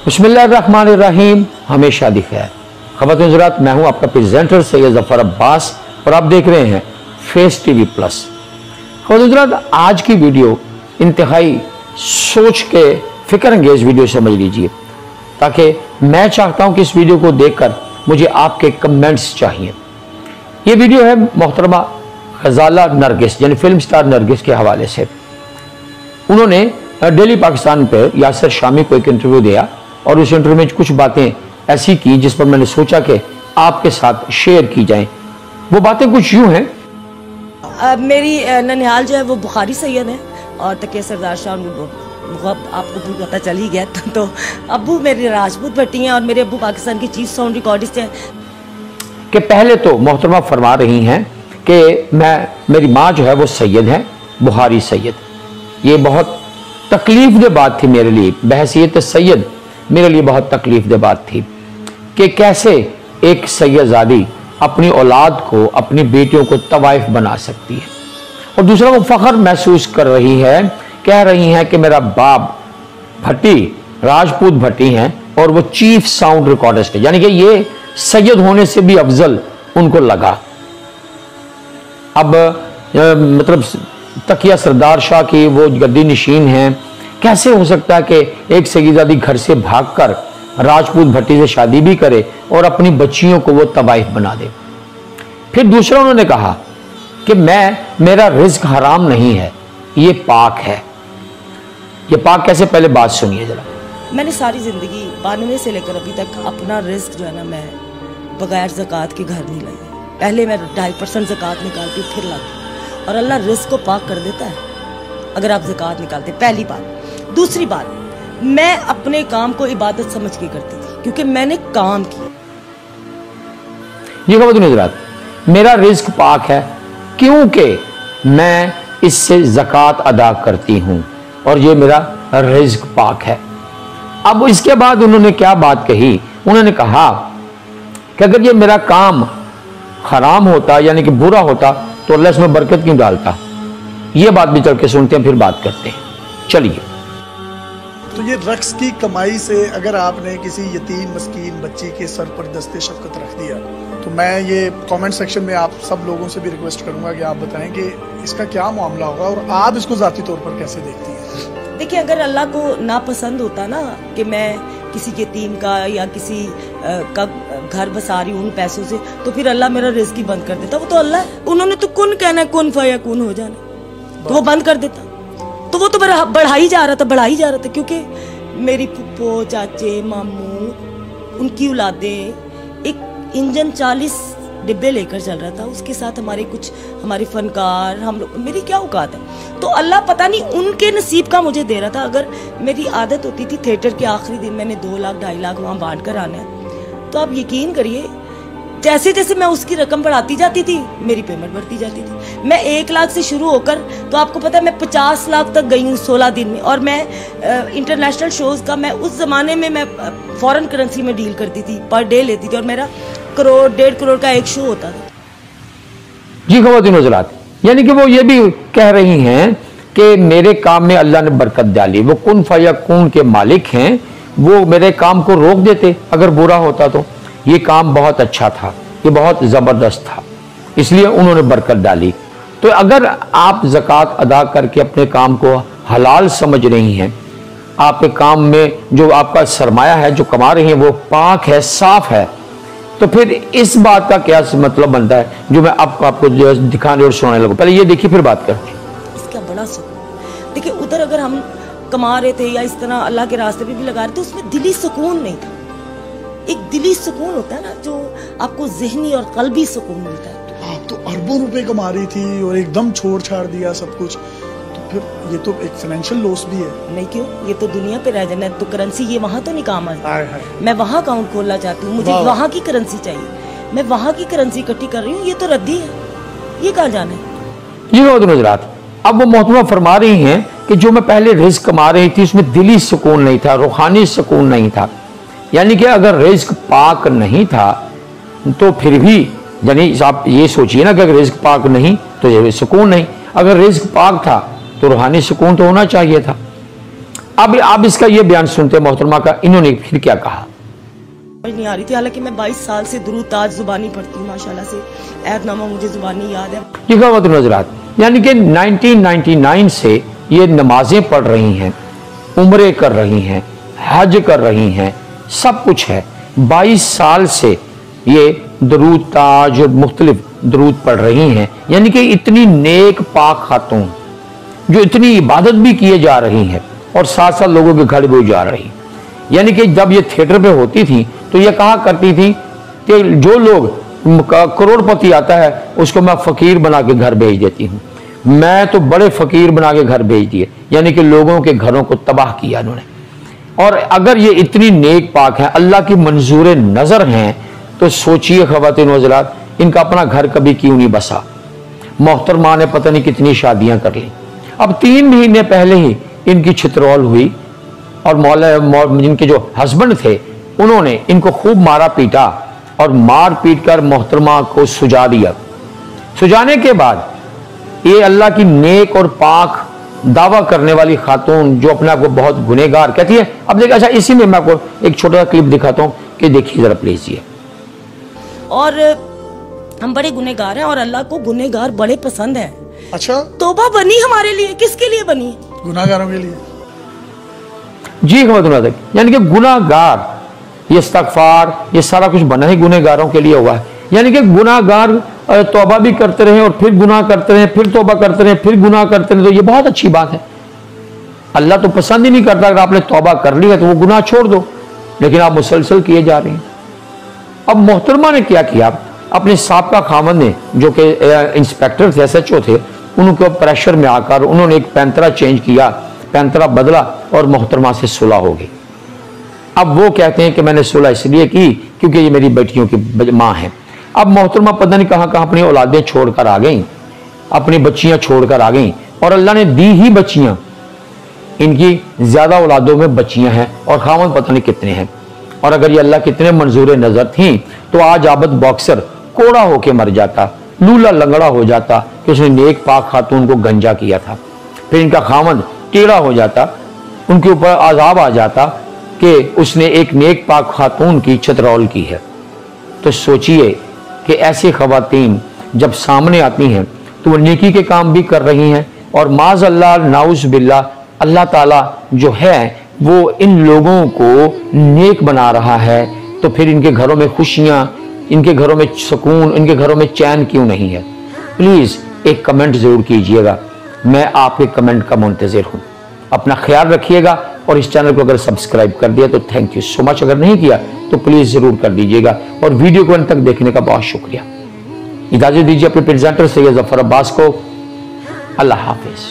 बिस्मिल्लाहिर्रहमानिर्रहीम। हमेशा दी खैर। ख़वातीन हज़रात, मैं हूं आपका प्रेजेंटर सैयद ज़फ़र अब्बास और आप देख रहे हैं फेस टीवी प्लस। ख़वातीन हज़रात, आज की वीडियो इंतहाई सोच के फ़िक्र अंगेज वीडियो समझ लीजिए, ताकि मैं चाहता हूं कि इस वीडियो को देखकर मुझे आपके कमेंट्स चाहिए। ये वीडियो है मोहतरमा ग़ज़ाला नरगिस यानी फिल्म स्टार नरगिस के हवाले से। उन्होंने डेली पाकिस्तान पर यासिर शामी को एक इंटरव्यू दिया और उस इंटरव्यू में कुछ बातें ऐसी की जिस पर मैंने सोचा कि आपके साथ शेयर की जाएं। वो बातें कुछ यूं हैं। मेरी ननिहाल जो है वो बुखारी सैयद है और तकिया सरदार शाह आपको भी पता चल ही गया। तो अब्बू मेरे राजपूत भट्टी हैं और मेरे अब्बू पाकिस्तान के चीफ साउंड रिकॉर्डिस्ट हैं। कि पहले तो मोहतरमा फरमा रही हैं कि मेरी माँ जो है वो सैयद है, बुखारी सैयद। ये बहुत तकलीफ दे बात थी मेरे लिए, बहसीयत सैयद मेरे लिए बहुत तकलीफ दे बात थी कि कैसे एक सैयदजादी अपनी औलाद को, अपनी बेटियों को तवाइफ बना सकती है। और दूसरा, वो फख्र महसूस कर रही है, कह रही हैं कि मेरा बाप भट्टी राजपूत भट्टी हैं और वो चीफ साउंड रिकॉर्डिस्ट है, यानी कि ये सैयद होने से भी अफजल उनको लगा। अब मतलब तकिया सरदार शाह की वो गद्दी नशीन हैं, कैसे हो सकता है कि एक सैयदजादी घर से भागकर राजपूत भट्टी से शादी भी करे और अपनी बच्चियों को वो तवाइफ बना दे। फिर दूसरा उन्होंने कहा कि मेरा रिज्क हराम नहीं है, ये पाक है। ये पाक कैसे, पहले बात सुनिए जरा। मैंने सारी जिंदगी 92 से लेकर अभी तक अपना रिस्क जो है ना, मैं बगैर ज़कात के घर नहीं लाई। पहले मैं 2.5% ज़कात निकालती फिर लाती, और अल्लाह रिस्क को पाक कर देता है अगर आप ज़कात निकालते। पहली बात। दूसरी बात, मैं अपने काम को इबादत समझ के करती थी क्योंकि मैंने काम किया। ये ख़वातीन हज़रात, मेरा रिस्क पाक है क्योंकि मैं इससे ज़कात अदा करती हूँ और ये मेरा रिस्क पाक है। अब इसके बाद उन्होंने क्या बात कही, उन्होंने कहा कि अगर ये मेरा काम हराम होता यानी कि बुरा होता तो अल्लाह इसमें बरकत क्यों डालता। ये बात भी चल के सुनते हैं, फिर बात करते हैं। चलिए। तो ये रक्स की कमाई से अगर आपने किसी यतीम मस्कीन बच्ची के सर पर दस्ते शफ़क़त रख दिया, तो मैं ये कमेंट सेक्शन में आप सब लोगों से भी रिक्वेस्ट करूंगा कि आप बताएं कि इसका क्या मामला होगा और आप इसको ज़ाती तौर पर कैसे देखती हैं। देखिए, अगर अल्लाह को नापसंद होता ना कि मैं किसी यतीम का या किसी का घर बसा रही हूँ उन पैसों से, तो फिर अल्लाह मेरा रिज़्क ही बंद कर देता। वो तो अल्लाह है, उन्होंने तो कुन कहना है, कुन फयकुन हो जाना, तो वो बंद कर देता। तो वो तो बढ़ा ही जा रहा था क्योंकि मेरी फुप्पो, चाचे, मामू, उनकी औलादें एक इंजन 40 डिब्बे लेकर चल रहा था। उसके साथ हमारे फनकार, हम लोग, मेरी क्या औकात है। तो अल्लाह पता नहीं उनके नसीब का मुझे दे रहा था। अगर मेरी आदत होती थी थिएटर के आखिरी दिन मैंने 2 लाख 2.5 लाख वहाँ बांट कर आना है, तो आप यकीन करिए जैसे जैसे मैं उसकी रकम बढ़ाती जाती थी मेरी पेमेंट बढ़ती जाती थी। मैं 1 लाख से शुरू होकर, तो आपको पता है मैं 50 लाख तक गई हूँ 16 दिन में। और मैं इंटरनेशनल शोज का, मैं उस जमाने में मैं फॉरेन करेंसी में डील करती थी, पर डे लेती थी और मेरा 1 करोड़ 1.5 करोड़ का एक शो होता था। जी ख़वातीन हज़रात, यानी कि वो ये भी कह रही हैं कि मेरे काम में अल्लाह ने बरकत डाली। वो कुन फयकुन के मालिक हैं, वो मेरे काम को रोक देते अगर बुरा होता तो। ये काम बहुत अच्छा था, ये बहुत ज़बरदस्त था, इसलिए उन्होंने बरकत डाली। तो अगर आप ज़कात अदा करके अपने काम को हलाल समझ रही हैं, आपके काम में जो आपका सरमाया है जो कमा रही हैं वो पाक है, साफ है, तो फिर इस बात का क्या मतलब बनता है जो मैं आपको दिखाने और सुनाने लगूं। पहले ये देखिए फिर बात करते हैं। इसका बड़ा सुकून देखिए, उधर अगर हम कमा रहे थे या इस तरह अल्लाह के रास्ते पे भी लगा रहे थे, उसमें दिली सुकून नहीं था। एक दिली सुकून होता है ना, जो आपको ज़हनी और क़ल्बी सुकून मिलता है। आप तो अरबों रुपए कमा रही थी और एकदम छोड़ छाड़ दिया सब कुछ, तो फिर ये तो एक फाइनेंशियल लॉस भी है। नहीं क्यों, ये तो दुनिया पे रह जाना है, तो करेंसी ये वहाँ तो नहीं काम आए। मैं वहाँ अकाउंट खोलना चाहती हूँ, मुझे वहाँ की करेंसी चाहिए, मैं वहाँ की करेंसी इकट्ठी कर रही हूँ, ये तो रद्दी है, ये कहाँ जाना है। ये गुजरात। अब वो मोहतरमा फरमा रही हैं कि जो मैं पहले रिस्क कमा रही थी उसमें दिली सुकून नहीं था, रूहानी सुकून नहीं था। यानी कि अगर रिज्क पाक नहीं था तो फिर भी, यानी आप ये सोचिए ना कि अगर रिज्क पाक नहीं तो ये सुकून नहीं, अगर रिज्क पाक था तो रूहानी सुकून तो होना चाहिए था। अब आप इसका ये बयान सुनते हैं मोहतरमा का, इन्होंने फिर क्या कहा। नहीं आ रही थी, हालांकि मैं 22 साल से दुरूद ताज जुबानी पढ़ती हूँ माशाल्लाह से, ऐतनामा मुझे जुबानी याद है। ये ख़वातीन हज़रात, यानी कि 1999 से ये नमाजें पढ़ रही हैं, उम्रे कर रही हैं, हज कर रही हैं, सब कुछ है। 22 साल से ये दरूद ताज और मुख्तलिफ दरूद पढ़ रही हैं, यानी कि इतनी नेक पाक खातून जो इतनी इबादत भी किए जा रही हैं और साथ साथ लोगों के घर भी जा रही। यानी कि जब ये थिएटर पे होती थी तो ये कहा करती थी कि जो लोग करोड़पति आता है उसको मैं फकीर बना के घर भेज देती हूँ। मैं तो बड़े फकीर बना के घर भेज दिए, यानी कि लोगों के घरों को तबाह किया उन्होंने। और अगर ये इतनी नेक पाक है, अल्लाह की मंजूर नज़र हैं, तो सोचिए ख़वातीन हज़रात, इनका अपना घर कभी क्यों नहीं बसा। मोहतरमा ने पता नहीं कितनी शादियां कर ली। अब 3 महीने पहले ही इनकी छितरौल हुई और जिनके जो हस्बैंड थे उन्होंने इनको खूब मारा पीटा और मार पीट कर मोहतरमा को सुजा दिया। सुजाने के बाद ये अल्लाह की नेक और पाक दावा करने वाली खातून जो अपने आप को बहुत गुनहगार कहती है। अब देखिए, अच्छा इसी में मैं आपको एक छोटा सा क्लिप दिखाता हूँ कि देखिए जरा प्लीज। ये और हम बड़े गुनहगार हैं और अल्लाह को गुनहगार बड़े पसंद है। अच्छा, तौबा बनी हमारे लिए, किसके लिए बनी? गुनाहगारों के लिए। जी ख़वातीन, यानी कि गुनाहगार, ये इस्तग़फ़ार, ये सारा कुछ बना ही गुनहगारों के लिए हुआ है। यानी कि गुनाहगार तौबा भी करते रहे और फिर गुनाह करते रहे, फिर तौबा करते रहे, फिर गुनाह करते रहे, तो ये बहुत अच्छी बात है। अल्लाह तो पसंद ही नहीं करता अगर आपने तौबा कर ली है तो वो गुनाह छोड़ दो, लेकिन आप मुसलसल किए जा रहे हैं। अब मोहतरमा ने क्या किया, अपने साबका खामन ने जो कि इंस्पेक्टर थे, SHO थे, उनको प्रेशर में आकर उन्होंने एक पैंतरा चेंज किया, पैंतरा बदला और मोहतरमा से सुलह हो गई। अब वो कहते हैं कि मैंने सुलह इसलिए की क्योंकि ये मेरी बेटियों की माँ है। अब मोहतरमा पता नहीं कहाँ कहाँ अपनी औलादें छोड़कर आ गई, अपनी बच्चियां छोड़कर आ गई, और अल्लाह ने दी ही बच्चियां, इनकी ज्यादा औलादों में बच्चियां हैं और खामन पता नहीं कितने हैं। और अगर ये अल्लाह कितने मंजूर नजर थी तो आज आबद बॉक्सर कोड़ा होके मर जाता, लूला लंगड़ा हो जाता कि उसने नेक पाक खातून को गंजा किया था। फिर इनका खामन टेढ़ा हो जाता, उनके ऊपर आजाब आ जाता कि उसने एक नेक पाक खातून की छतरौल की है। तो सोचिए कि ऐसी खवातीन जब सामने आती हैं तो वो नेकी के काम भी कर रही हैं और माज़ अल्लाह नाउज़ बिल्लाह, अल्लाह ताला जो है वो इन लोगों को नेक बना रहा है। तो फिर इनके घरों में खुशियाँ, इनके घरों में सुकून, इनके घरों में चैन क्यों नहीं है? प्लीज़ एक कमेंट ज़रूर कीजिएगा, मैं आपके कमेंट का मुंतज़िर हूँ। अपना ख्याल रखिएगा और इस चैनल को अगर सब्सक्राइब कर दिया तो थैंक यू सो मच, अगर नहीं किया तो प्लीज़ ज़रूर कर दीजिएगा और वीडियो को अंत तक देखने का बहुत शुक्रिया। इजाज़त दीजिए अपने प्रेजेंटर सैयद ज़फ़र अब्बास को। अल्लाह हाफिज़।